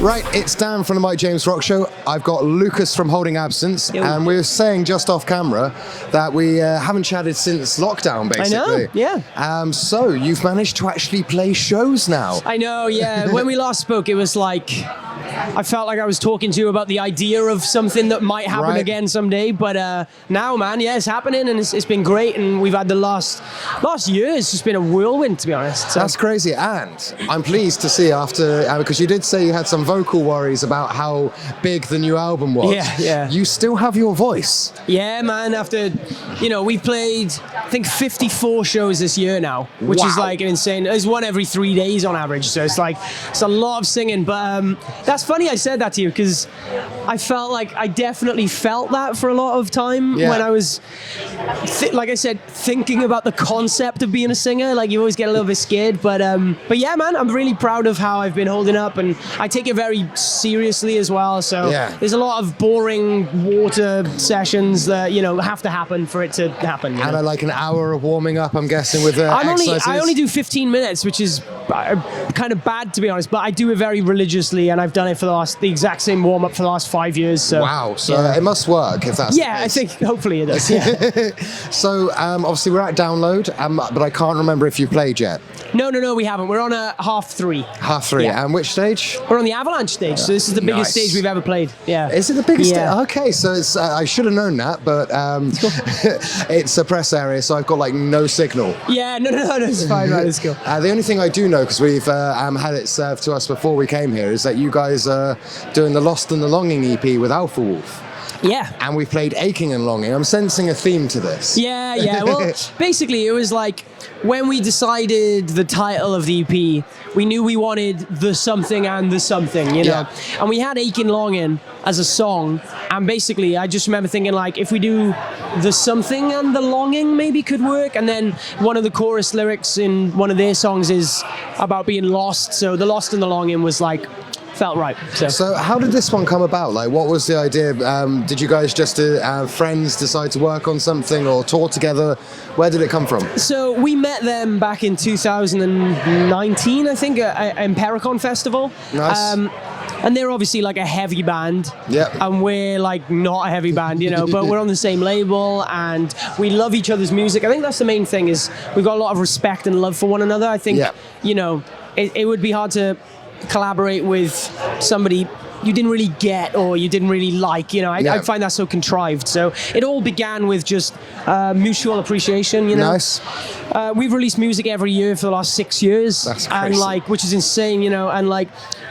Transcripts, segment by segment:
Right, it's Dan from the Mike James Rock Show. I've got Lucas from Holding Absence, and we were saying just off camera that we haven't chatted since lockdown, basically. I know, yeah. So you've managed to actually play shows now. I know, yeah. When we last spoke, it was like, I felt like I was talking to you about the idea of something that might happen again someday, but now, man, yeah, it's happening, and it's been great, and we've had the last year, it's just been a whirlwind, to be honest. So. That's crazy, and I'm pleased to see after, because you did say you had some vocal worries about how big the new album was. Yeah. You still have your voice. Yeah, man, after, we've played, I think, 54 shows this year now, which is like an insane, it's one every 3 days on average, so it's a lot of singing, but that's funny I said that to you, because I felt like I definitely felt that for a lot of time when I was, like I said, thinking about the concept of being a singer. Like, you always get a little bit scared, but yeah, man, I'm really proud of how I've been holding up, and I take it very seriously as well. So there's a lot of boring water sessions that have to happen for it to happen. And like an hour of warming up, I'm guessing, with exercises. I only do 15 minutes, which is kind of bad, to be honest, but I do it very religiously, and I've done it for the exact same warm up for the last 5 years. So wow, so it must work if that's the case. I think hopefully it does. Yeah. So obviously we're at Download, but I can't remember if you played yet. No, we haven't. We're on a half three. Yeah. And which stage? We're on the Avalanche stage, so this is the biggest stage we've ever played. Yeah. Is it the biggest stage? Okay, so it's I should have known that, but it's a press area, so I've got no signal. Yeah, no, it's fine, right, it's cool. The only thing I do know, because we've had it served to us before we came here, is that you guys are doing the Lost and the Longing EP with Alpha Wolf. Yeah. And we played Aching and Longing. I'm sensing a theme to this. Yeah. Well, basically, it was like, when we decided the title of the EP, we knew we wanted the something and the something, And we had Aching Longing as a song, and basically, I just remember thinking, if we do the something and the longing, maybe could work. And then one of the chorus lyrics in one of their songs is about being lost, so the Lost and the Longing was felt right. So how did this one come about? What was the idea? Did you guys just friends decide to work on something or tour together? Where did it come from? So we met them back in 2019, I think, at Impericon Festival. Nice. And they're obviously a heavy band. Yep. And we're not a heavy band, but we're on the same label, and we love each other's music. I think that's the main thing, is we've got a lot of respect and love for one another. I think, it would be hard to collaborate with somebody you didn't really get or you didn't really like, I find that so contrived. So it all began with just mutual appreciation, Nice. We've released music every year for the last 6 years. That's crazy. And which is insane, and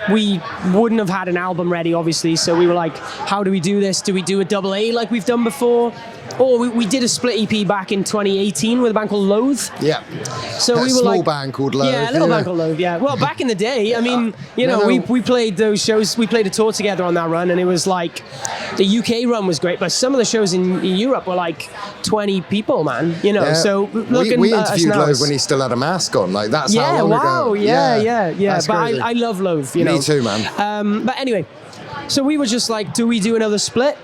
we wouldn't have had an album ready, obviously, so we were like, how do we do this? Do we do a double A like we've done before? Or we did a split EP back in 2018 with a band called Loathe. Yeah. So we were small band called Loathe. Yeah, a little band called Loathe, yeah. Well, back in the day, I mean, we played those shows, we played a tour together on that run, and it was the UK run was great, but some of the shows in Europe were 20 people, man, so we interviewed Loathe when he still had a mask on, that's how long ago. Yeah. That's But crazy. I love Loathe, Me too, man. But anyway, so we were just do we do another split?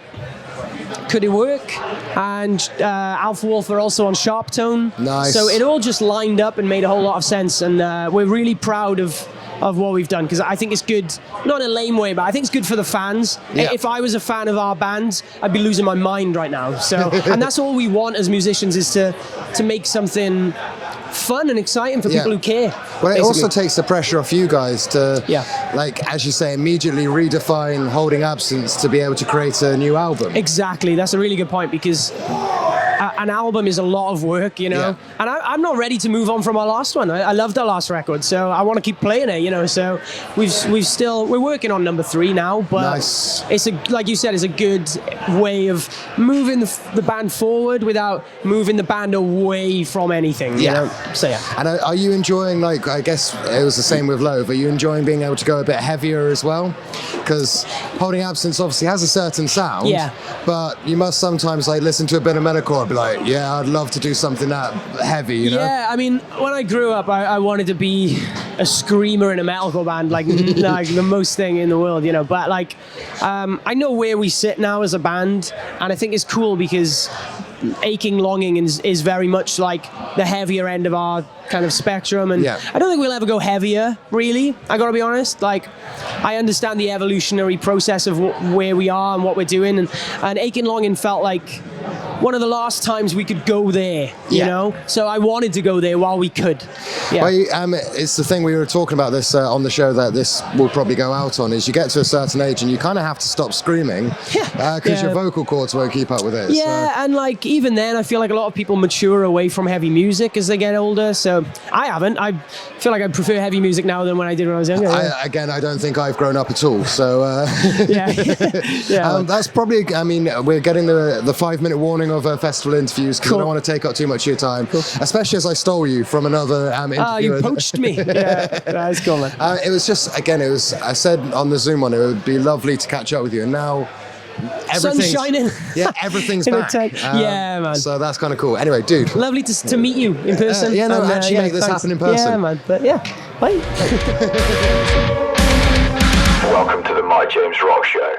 Could it work? And Alpha Wolf are also on Sharp Tone. Nice. So it all just lined up and made a whole lot of sense, and we're really proud of what we've done, because I think it's good, not in a lame way, but I think it's good for the fans. Yeah. If I was a fan of our band, I'd be losing my mind right now. So, and that's all we want as musicians, is to make something fun and exciting for people who care. Well, it also takes the pressure off you guys to, as you say, immediately redefine Holding Absence to be able to create a new album. Exactly, that's a really good point, because an album is a lot of work, and I'm not ready to move on from our last one. I loved our last record, so I want to keep playing it, so we're working on number 3 now, but it's like you said, it's a good way of moving the band forward without moving the band away from anything, so And are you enjoying, I guess it was the same with Loathe, are you enjoying being able to go a bit heavier as well? Because Holding Absence obviously has a certain sound, but you must sometimes listen to a bit of metalcore and be like, I'd love to do something that heavy, Yeah, I mean, when I grew up, I wanted to be a screamer in a metalcore band, the most thing in the world, but I know where we sit now as a band, and I think it's cool because Aching Longing is very much the heavier end of our kind of spectrum, and I don't think we'll ever go heavier, really. I gotta be honest. Like, I understand the evolutionary process of where we are and what we're doing, and Aching Longing felt like one of the last times we could go there, you know? So I wanted to go there while we could. Yeah. Well, it's the thing we were talking about this on the show that this will probably go out on, is you get to a certain age and you kind of have to stop screaming because your vocal cords won't keep up with it. Yeah, and like even then I feel like a lot of people mature away from heavy music as they get older, so I haven't. I feel like I prefer heavy music now than when I did when I was younger. I don't think I've grown up at all, so that's probably, I mean, we're getting the 5-minute warning of festival interviews because I don't want to take up too much of your time, especially as I stole you from another interview. You poached me. Yeah, that's cool, man. It was just, again, I said on the Zoom one, it would be lovely to catch up with you, and now sun's shining. Yeah, everything's back. Yeah, man. So that's kind of cool. Anyway, dude. Lovely to meet you in person. Actually make this happen in person. Yeah, man. But yeah, bye. Welcome to the My James Rock Show.